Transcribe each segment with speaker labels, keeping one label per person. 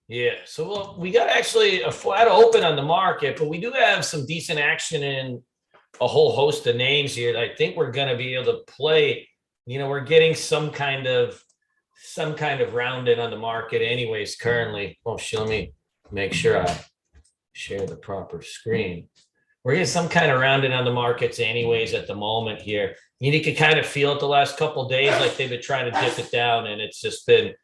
Speaker 1: Yeah. So we got actually a flat open on the market, but we do have some decent action in a whole host of names here that I think we're going to be able to play. We're getting some kind of round in on the market anyways currently. Oh, let me make sure I share the proper screen. We're getting some kind of rounding on the markets anyways at the moment here. You can kind of feel it the last couple of days, like they've been trying to dip it down, and it's just been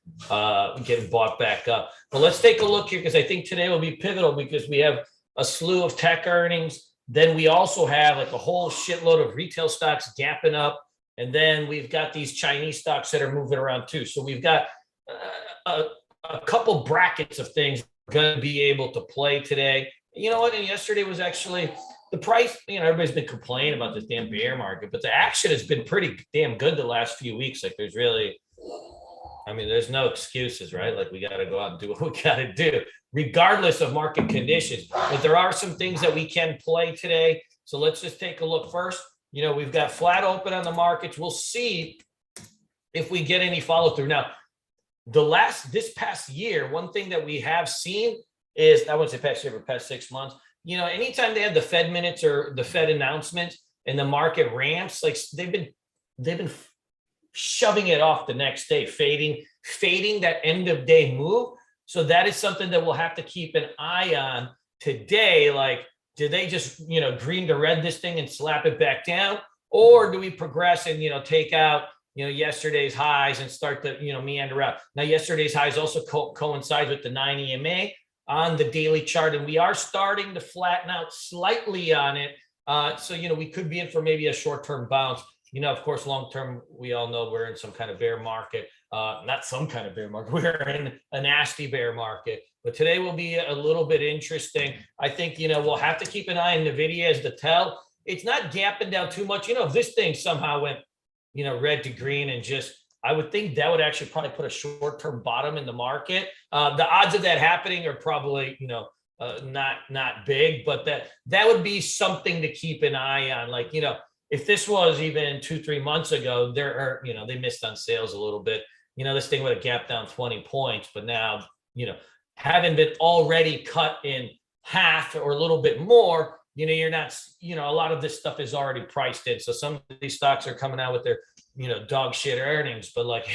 Speaker 1: getting bought back up. But let's take a look here, because I think today will be pivotal, because we have a slew of tech earnings. Then we also have like a whole shitload of retail stocks gapping up. And then we've got these Chinese stocks that are moving around too. So we've got a couple brackets of things we're going to be able to play today. You know what? And yesterday was actually the price. Everybody's been complaining about this damn bear market, but the action has been pretty damn good the last few weeks. Like there's no excuses, right? Like we got to go out and do what we got to do, regardless of market conditions. But there are some things that we can play today. So let's just take a look first. We've got flat open on the markets. We'll see if we get any follow through. Now, this past year, one thing that we have seen is, I wouldn't say past year, but past 6 months, anytime they have the Fed minutes or the Fed announcement and the market ramps, like they've been shoving it off the next day, fading that end of day move. So that is something that we'll have to keep an eye on today. Like, do they just, green to red this thing and slap it back down? Or do we progress and, take out, yesterday's highs and start to, meander out? Now, yesterday's highs also coincide with the 9 EMA on the daily chart, and we are starting to flatten out slightly on it. So, we could be in for maybe a short-term bounce. Of course, long-term, we all know we're in some kind of bear market. Not some kind of bear market. We're in a nasty bear market. But today will be a little bit interesting. I think, we'll have to keep an eye on NVIDIA as the tell. It's not gapping down too much. If this thing somehow went, red to green and just, I would think that would actually probably put a short-term bottom in the market. The odds of that happening are probably, not big, but that would be something to keep an eye on. Like, if this was even 2-3 months ago, they missed on sales a little bit. This thing would have gapped down 20 points, but now, having been already cut in half or a little bit more, you're not, a lot of this stuff is already priced in. So some of these stocks are coming out with their, dog shit earnings, but like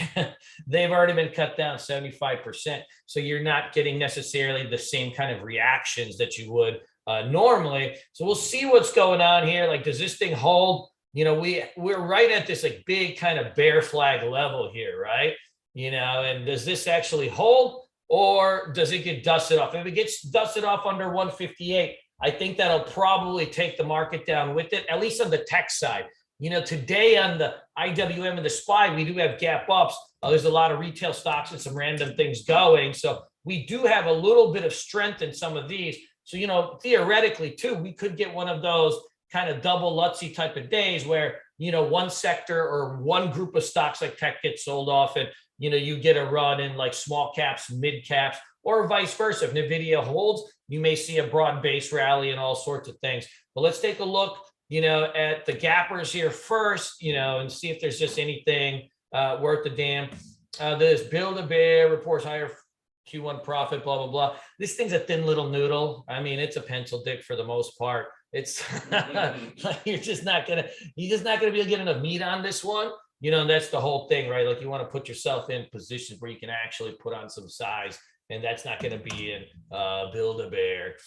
Speaker 1: they've already been cut down 75%. So you're not getting necessarily the same kind of reactions that you would normally. So we'll see what's going on here. Like, does this thing hold? We're right at this like big kind of bear flag level here, right? And does this actually hold? Or does it get dusted off? If it gets dusted off under 158, I think that'll probably take the market down with it, at least on the tech side. Today on the IWM and the SPY, we do have gap ups. There's a lot of retail stocks and some random things going. So we do have a little bit of strength in some of these. So, theoretically, too, we could get one of those kind of double Lutsy type of days where, one sector or one group of stocks like tech gets sold off and, you get a run in like small caps, mid caps, or vice versa. If NVIDIA holds, you may see a broad base rally and all sorts of things. But let's take a look, at the gappers here first, and see if there's just anything worth the damn. This Build-A-Bear reports higher Q1 profit, blah, blah, blah. This thing's a thin little noodle. I mean, it's a pencil dick for the most part. It's you're just not gonna be able to get enough meat on this one. That's the whole thing, right? Like, you want to put yourself in positions where you can actually put on some size, and that's not going to be in Build-A-Bear.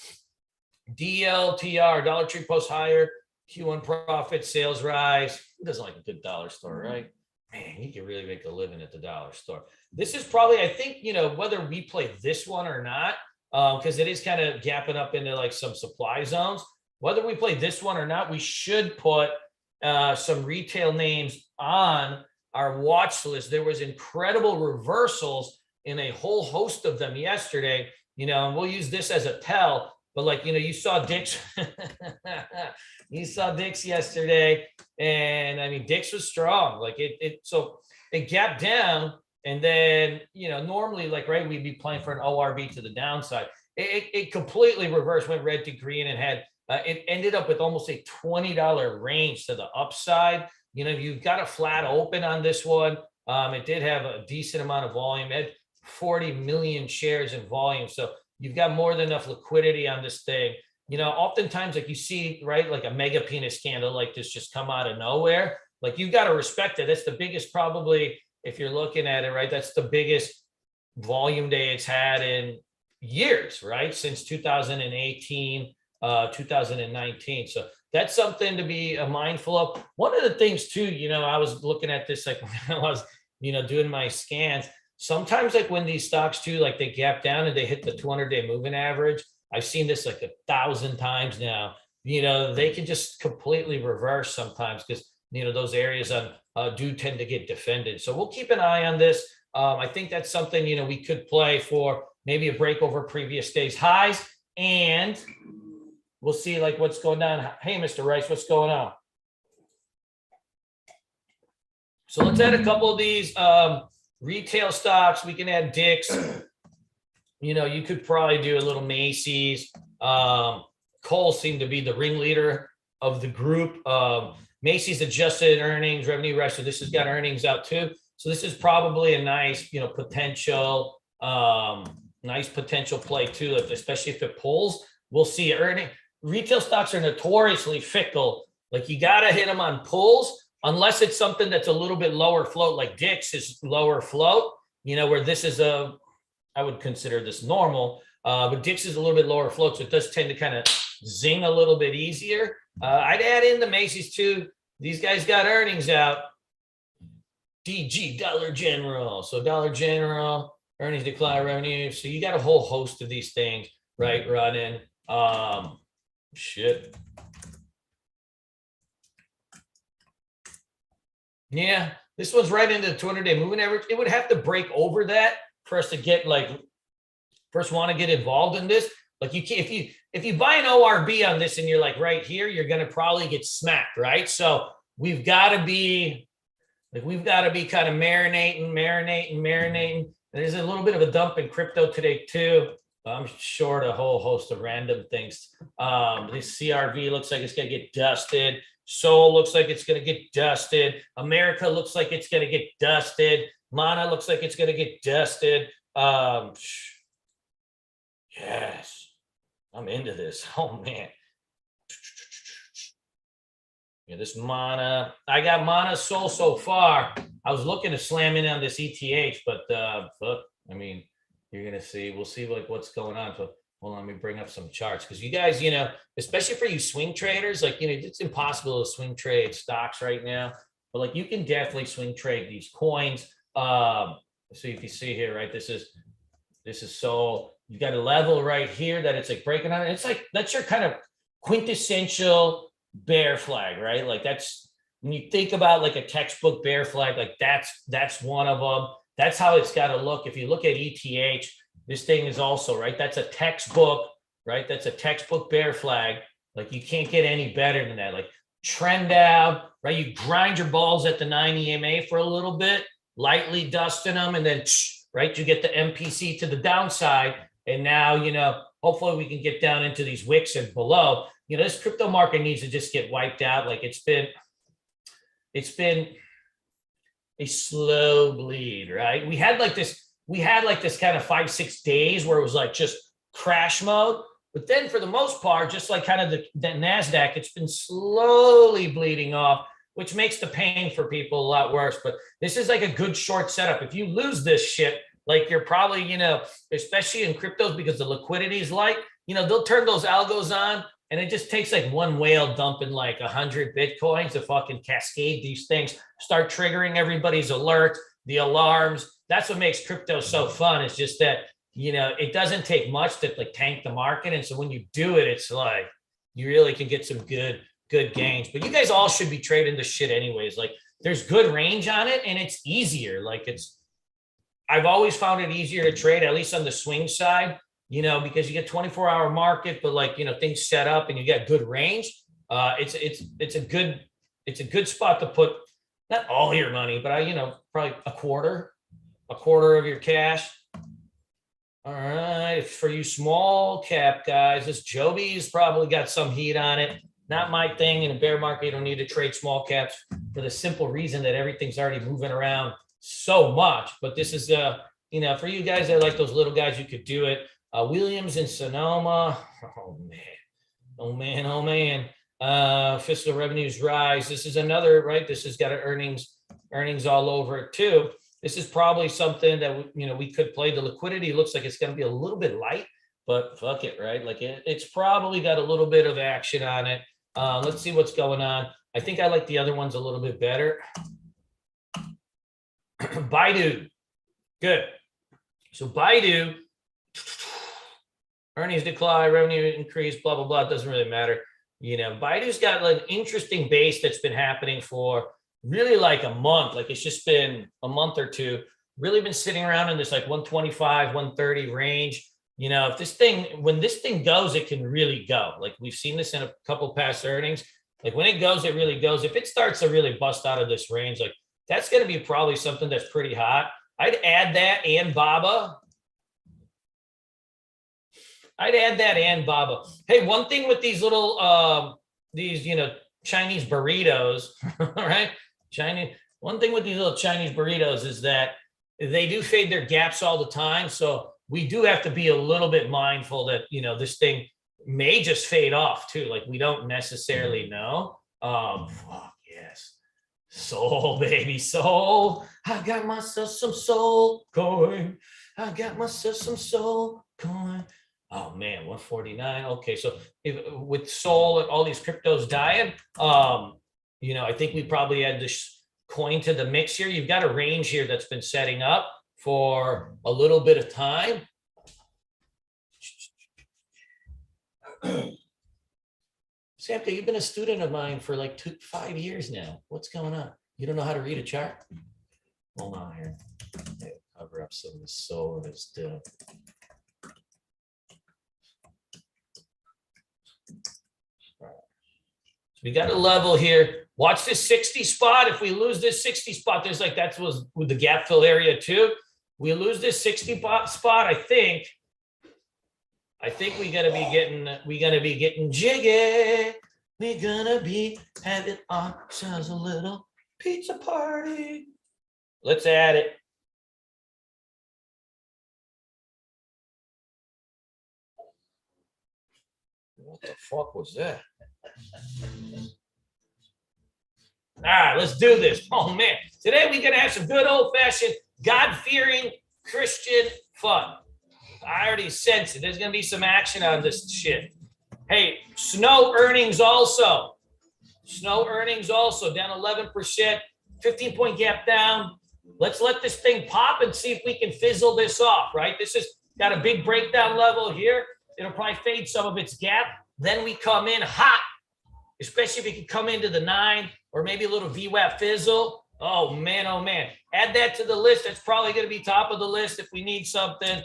Speaker 1: DLTR, Dollar Tree post higher Q1 profit, sales rise. Who doesn't like a good dollar store, right? Man, you can really make a living at the dollar store. This is probably, I think, whether we play this one or not, because it is kind of gapping up into like some supply zones. Whether we play this one or not, we should put some retail names on our watch list. There was incredible reversals in a whole host of them yesterday, and we'll use this as a tell. But like, you saw Dick's, you saw Dick's yesterday, and I mean, Dick's was strong. Like so it gapped down, and then, normally, like, right, we'd be playing for an ORB to the downside. It completely reversed, went red to green, and had, it ended up with almost a $20 range to the upside. You've got a flat open on this one. It did have a decent amount of volume. It 40 million shares in volume. So you've got more than enough liquidity on this thing. You know, oftentimes, like you see, right, like a mega penis candle like this just come out of nowhere. Like you got to respect it. That's the biggest, probably, if you're looking at it, right, that's the biggest volume day it's had in years, right? Since 2018, 2019. So that's something to be mindful of. One of the things too, you know, I was looking at this, like when I was, you know, doing my scans, sometimes like when these stocks too, like they gap down and they hit the 200-day moving average. I've seen this like 1,000 times now. You know, they can just completely reverse sometimes because, you know, those areas do tend to get defended. So we'll keep an eye on this. I think that's something, you know, we could play for maybe a break over previous day's highs, and we'll see like what's going on. Hey, Mr. Rice, what's going on? So let's add a couple of these retail stocks. We can add Dick's. You know, you could probably do a little Macy's. Cole seemed to be the ringleader of the group. Macy's adjusted earnings, revenue rise. So this has got earnings out too. So this is probably a nice, you know, potential, nice potential play too, especially if it pulls. We'll see earning. Retail stocks are notoriously fickle. Like you got to hit them on pulls, unless it's something that's a little bit lower float, like Dick's is lower float, you know, where this is I would consider this normal, but Dick's is a little bit lower float. So it does tend to kind of zing a little bit easier. I'd add in the Macy's too. These guys got earnings out. DG, Dollar General. So Dollar General, earnings decline, revenue. So you got a whole host of these things, right, running. Shit. Yeah, this one's right into the 200-day moving average. It would have to break over that for us to get like, first want to get involved in this. Like you can't, if you buy an ORB on this and you're like right here, you're going to probably get smacked, right? So we've got to be kind of marinating. There's a little bit of a dump in crypto today too. I'm short a whole host of random things. This CRV looks like it's going to get dusted. Seoul looks like it's going to get dusted. America looks like it's going to get dusted. Mana looks like it's going to get dusted. Yes, I'm into this. Oh man. Yeah, this Mana. I got Mana Soul so far. I was looking to slam in on this ETH, but I mean, you're gonna see. We'll see like what's going on. So hold on, let me bring up some charts because you guys, you know, especially for you swing traders, like you know, it's impossible to swing trade stocks right now, but like you can definitely swing trade these coins. So if you see here, right, this is Soul. You got a level right here that it's like breaking on. It's like that's your kind of quintessential bear flag, right? Like that's when you think about like a textbook bear flag, like that's one of them. That's how it's got to look. If you look at ETH, this thing is also right. That's a textbook, right? That's a textbook bear flag. Like you can't get any better than that. Like trend down, right? You grind your balls at the 9 EMA for a little bit, lightly dusting them, and then right, you get the MPC to the downside, and now you know. Hopefully, we can get down into these wicks and below. You know, this crypto market needs to just get wiped out. Like it's been a slow bleed, right? We had like this kind of 5-6 days where it was like just crash mode. But then for the most part, just like kind of the NASDAQ, it's been slowly bleeding off, which makes the pain for people a lot worse. But this is like a good short setup. If you lose this shit, like you're probably, you know, especially in cryptos because the liquidity is light, you know, they'll turn those algos on and it just takes like one whale dumping like 100 Bitcoins to fucking cascade these things, start triggering everybody's alerts, the alarms. That's what makes crypto so fun. It's just that, you know, it doesn't take much to like tank the market. And so when you do it, it's like, you really can get some good gains. But you guys all should be trading this shit anyways. Like there's good range on it and it's easier. Like I've always found it easier to trade, at least on the swing side, you know, because you get 24-hour market, but like, you know, things set up and you get good range. It's a good spot to put not all your money, but you know, probably a quarter of your cash. All right. For you small cap guys, this Joby's probably got some heat on it. Not my thing. In a bear market, you don't need to trade small caps for the simple reason that everything's already moving around so much. But this is you know, for you guys that like those little guys, you could do it. Williams and Sonoma. Oh man. Oh man. Oh man. Fiscal revenues rise. This is another, right? This has got earnings all over it too. This is probably something that, you know, we could play. The liquidity looks like it's going to be a little bit light, but fuck it, right? Like it's probably got a little bit of action on it. Let's see what's going on. I think I like the other ones a little bit better. Baidu, good. So Baidu, earnings decline, revenue increase, blah, blah, blah. It doesn't really matter. You know, Baidu's got an interesting base that's been happening for really like a month. Like it's just been a month or two, really been sitting around in this like 125, 130 range. You know, if this thing, when this thing goes, it can really go. Like we've seen this in a couple past earnings. Like when it goes, it really goes. If it starts to really bust out of this range, like that's going to be probably something that's pretty hot. I'd add that and Baba. Hey, one thing with these little, you know, Chinese burritos, right? One thing with these little Chinese burritos is that they do fade their gaps all the time. So we do have to be a little bit mindful that, you know, this thing may just fade off too. Like we don't necessarily know. Fuck yes. Soul, baby, soul. I got myself some soul coin. I got myself some soul coin. Oh man, 149. Okay, so with Sol and all these cryptos dying, you know, I think we probably add this coin to the mix here. You've got a range here that's been setting up for a little bit of time. Samka, you've been a student of mine for like 5 years now. What's going on? You don't know how to read a chart? Hold on here. Cover up some of the Sol and his stuff. We got a level here. Watch this 60 spot. If we lose this 60 spot, there's like that was with the gap fill area too. We lose this 60 spot. I think we gotta be getting jiggy. We're gonna be having ourselves a little pizza party. Let's add it. What the fuck was that? All right, let's do this. Oh man, today we're gonna have some good old-fashioned, God-fearing Christian fun. I already sense it. There's gonna be some action on this shit. Hey, snow earnings also. Snow earnings also down 11%, 15-point gap down. Let's let this thing pop and see if we can fizzle this off, right? This has got a big breakdown level here. It'll probably fade some of its gap. Then we come in hot, especially if we can come into the 9 or maybe a little VWAP fizzle. Oh man, oh man. Add that to the list. That's probably going to be top of the list if we need something.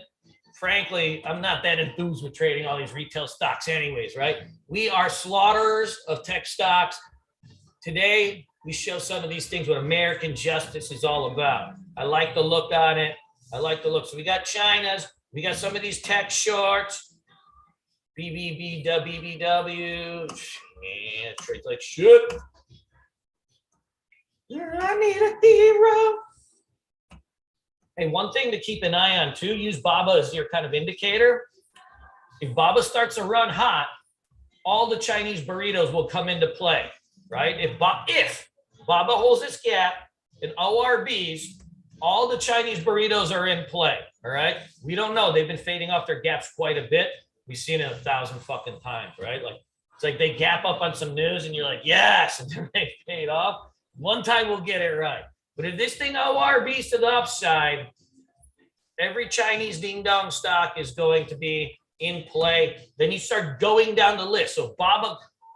Speaker 1: Frankly, I'm not that enthused with trading all these retail stocks anyways, right? We are slaughterers of tech stocks. Today, we show some of these things what American justice is all about. I like the look on it. I like the look. So we got China's. We got some of these tech shorts. BBB, WBW. Yeah, trades like shit. I need a hero. Hey, one thing to keep an eye on too, use BABA as your kind of indicator. If BABA starts to run hot, all the Chinese burritos will come into play, right? If BABA holds this gap in ORBs, all the Chinese burritos are in play, all right? We don't know. They've been fading off their gaps quite a bit. We've seen it 1,000 fucking times, right? Like, it's like they gap up on some news and you're like, yes, and then they fade off. One time we'll get it right. But if this thing ORBs to the upside, every Chinese ding dong stock is going to be in play. Then you start going down the list. So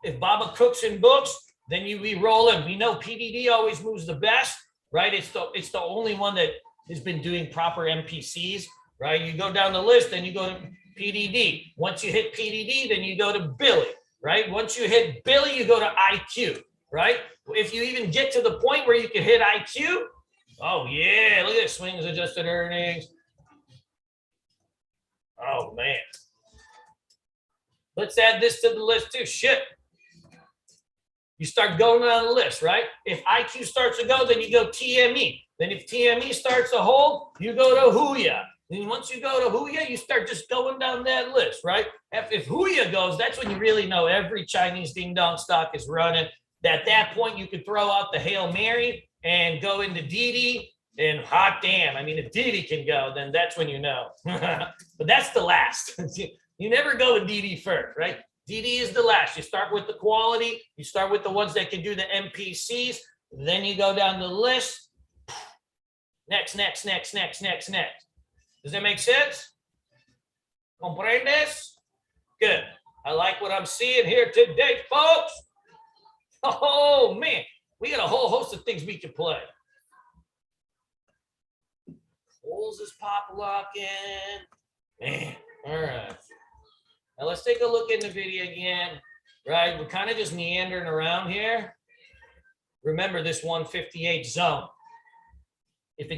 Speaker 1: if BABA cooks and books, then we roll in. We know PDD always moves the best, right? It's the only one that has been doing proper MPCs, right? You go down the list, then you go to PDD. Once you hit PDD, then you go to Billy, right? Once you hit Billy, you go to IQ, right? If you even get to the point where you can hit IQ, oh yeah, look at this, swings adjusted earnings. Oh man. Let's add this to the list too. Shit. You start going down the list, right? If IQ starts to go, then you go TME. Then if TME starts to hold, you go to Huya. And once you go to Huya, you start just going down that list, right? If Huya goes, that's when you really know every Chinese ding dong stock is running. At that point, you could throw out the Hail Mary and go into Didi. And hot damn, I mean, if Didi can go, then that's when you know. But that's the last. You never go with Didi first, right? Didi is the last. You start with the quality. You start with the ones that can do the MPCs. Then you go down the list. Next. Does that make sense? Comprendes? Good. I like what I'm seeing here today, folks. Oh, man. We got a whole host of things we can play. Coles is pop locking. Man. All right. Now let's take a look in the video again. Right? We're kind of just meandering around here. Remember this 158 zone. If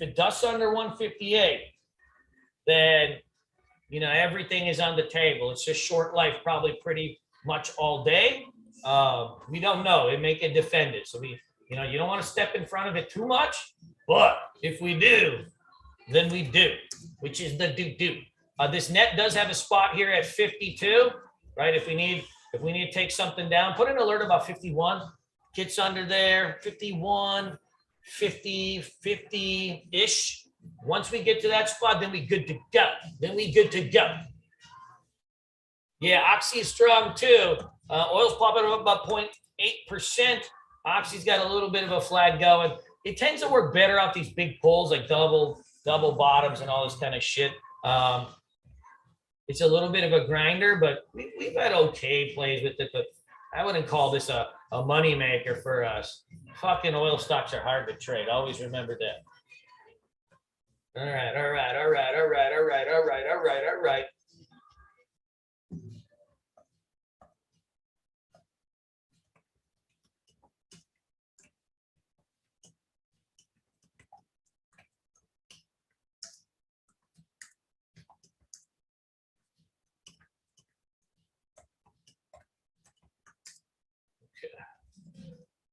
Speaker 1: it dusts under 158, then everything is on the table. It's just short life, probably pretty much all day. We don't know. It may get defended. So you don't want to step in front of it too much. But if we do, then we do, which is the do. This net does have a spot here at 52, right? If we need to take something down, put an alert about 51. Gets under there, 51, 50, 50-ish. Once we get to that spot, then we good to go. Yeah, Oxy is strong too. Oil's popping up about 0.8%. Oxy's got a little bit of a flag going. It tends to work better off these big pulls like double bottoms and all this kind of shit. It's a little bit of a grinder, but we've had okay plays with it, but I wouldn't call this a money maker for us. Fucking oil stocks are hard to trade. Always remember that. All right.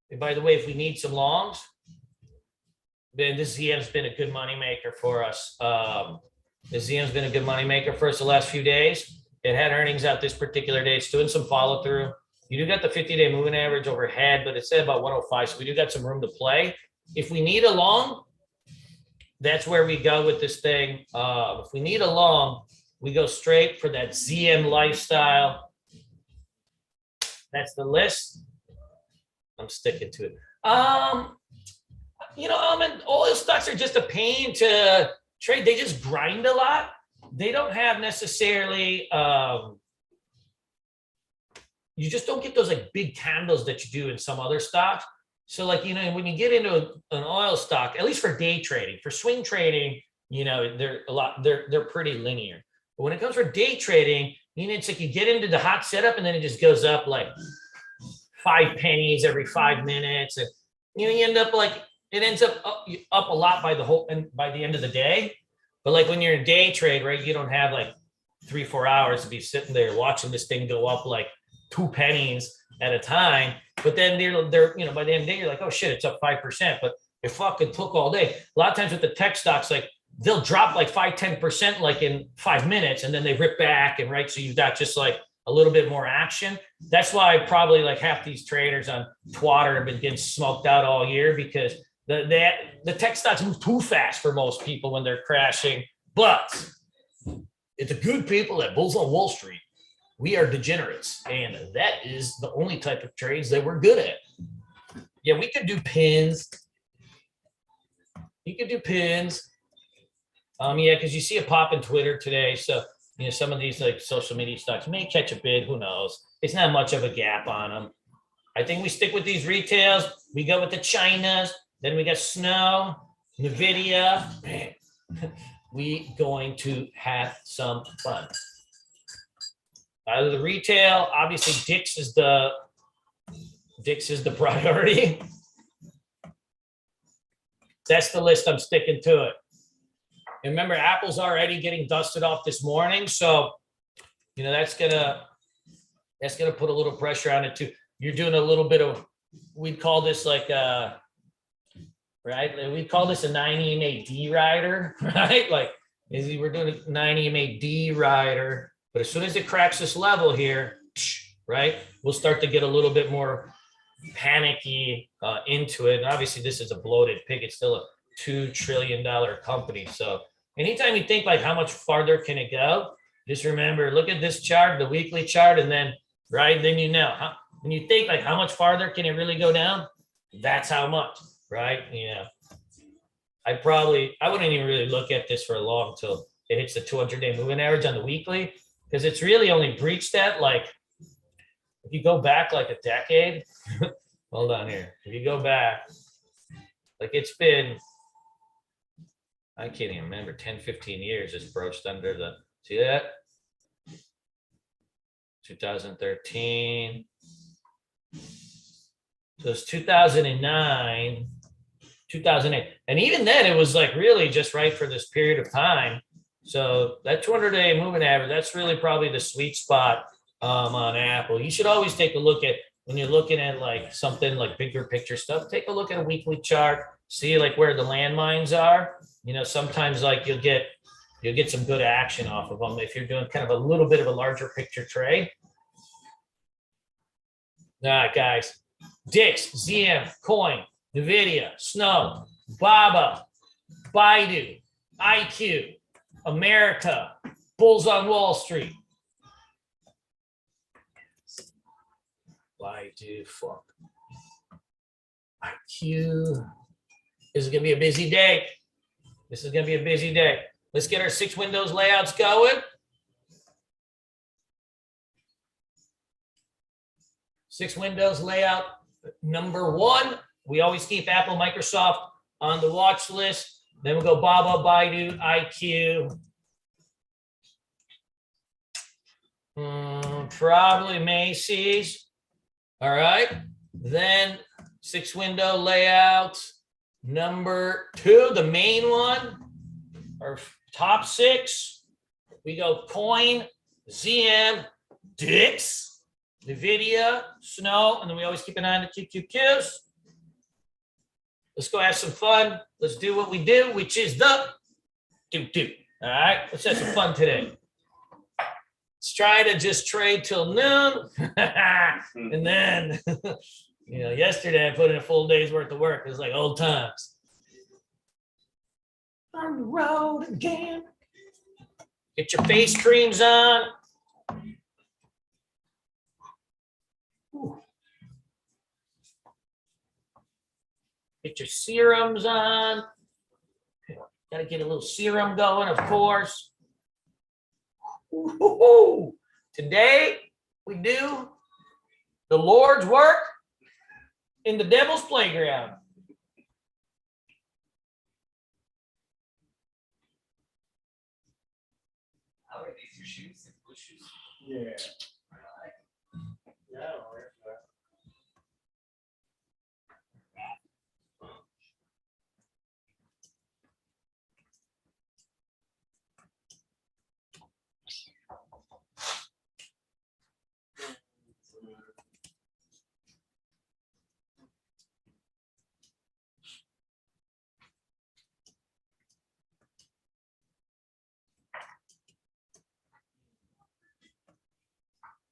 Speaker 1: And by the way, if we need some longs, then this ZM's been a good money maker for us. The ZM's been a good money maker for us the last few days. It had earnings out this particular day. It's doing some follow through. You do got the 50-day moving average overhead, but it's at about 105. So we do got some room to play. If we need a long, that's where we go with this thing. If we need a long, we go straight for that ZM lifestyle. That's the list. I'm sticking to it. Oil stocks are just a pain to trade. They just grind a lot. They don't have necessarily, you just don't get those like big candles that you do in some other stocks. So when you get into an oil stock, at least for day trading, for swing trading, they're pretty linear. But when it comes for day trading, it's like you get into the hot setup and then it just goes up like 5 pennies every 5 minutes, and you end up like it ends up a lot by the end of the day. But like when you're in day trade, right, you don't have like 3-4 hours to be sitting there watching this thing go up like 2 pennies at a time. But then they're by the end of the day, you're like, oh shit, it's up 5%, but it fucking took all day. A lot of times with the tech stocks, like they'll drop like 5-10% like in 5 minutes, and then they rip back, and right, so you've got just like a little bit more action. That's why probably like half these traders on Twitter have been getting smoked out all year, because the tech stocks move too fast for most people when they're crashing. But it's the good people that bulls on Wall Street. We are degenerates, and that is the only type of trades that we're good at. Yeah, we could do pins. You could do pins. Yeah, because you see a pop in Twitter today, so some of these like social media stocks may catch a bid. Who knows? It's not much of a gap on them. I think we stick with these retails. We go with the Chinas. Then we got Snow, NVIDIA. Man, we going to have some fun. The retail, obviously, Dick's is the priority. That's the list. I'm sticking to it. And remember, Apple's already getting dusted off this morning, so that's gonna put a little pressure on it too. You're doing a little bit of, we'd call this like right? Like, we call this a 9 EMA D rider, right? Like, we're doing a 9 EMA D rider, but as soon as it cracks this level here, right, we'll start to get a little bit more panicky into it. And obviously, this is a bloated pig. It's still a $2 trillion company. So anytime you think like how much farther can it go, just remember, look at this chart, the weekly chart, and then then you know when you think like how much farther can it really go down, that's how much, right? I wouldn't even really look at this for long until it hits the 200-day moving average on the weekly, because it's really only breached that like if you go back like a decade. Hold on here. If you go back, like it's been, I can't even remember, 10, 15 years it's broached under the, see that? 2013. So it's 2009, 2008. And even then it was like really just right for this period of time. So that 200-day moving average, that's really probably the sweet spot on Apple. You should always take a look at, when you're looking at like something like bigger picture stuff, take a look at a weekly chart, see like where the landmines are. Sometimes like you'll get some good action off of them if you're doing kind of a little bit of a larger picture trade. All right, guys. Dix, ZM, Coin, NVIDIA, Snow, Baba, Baidu, IQ, America, Bulls on Wall Street. Baidu, fuck. IQ. This is going to be a busy day. Let's get our 6 windows layouts going. 6 windows layout number 1. We always keep Apple, Microsoft on the watch list. Then we'll go Baba, Baidu, IQ. Probably Macy's. All right. Then 6 window layout number 2, the main one, our top 6. We go Coin, ZM, Dix, NVIDIA, Snow, and then we always keep an eye on the QQQs. Let's go have some fun. Let's do what we do, which is the do. All right, let's have some fun today. Let's try to just trade till noon. And then, yesterday I put in a full day's worth of work. It was like old times. On the road again. Get your face creams on. Ooh. Get your serums on. Got to get a little serum going, of course. Ooh. Today we do the Lord's work in the devil's playground.
Speaker 2: How are these your shoes? Blue shoes?
Speaker 3: Yeah. Yeah.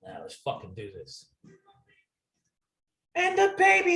Speaker 1: Now let's fucking do this. And the baby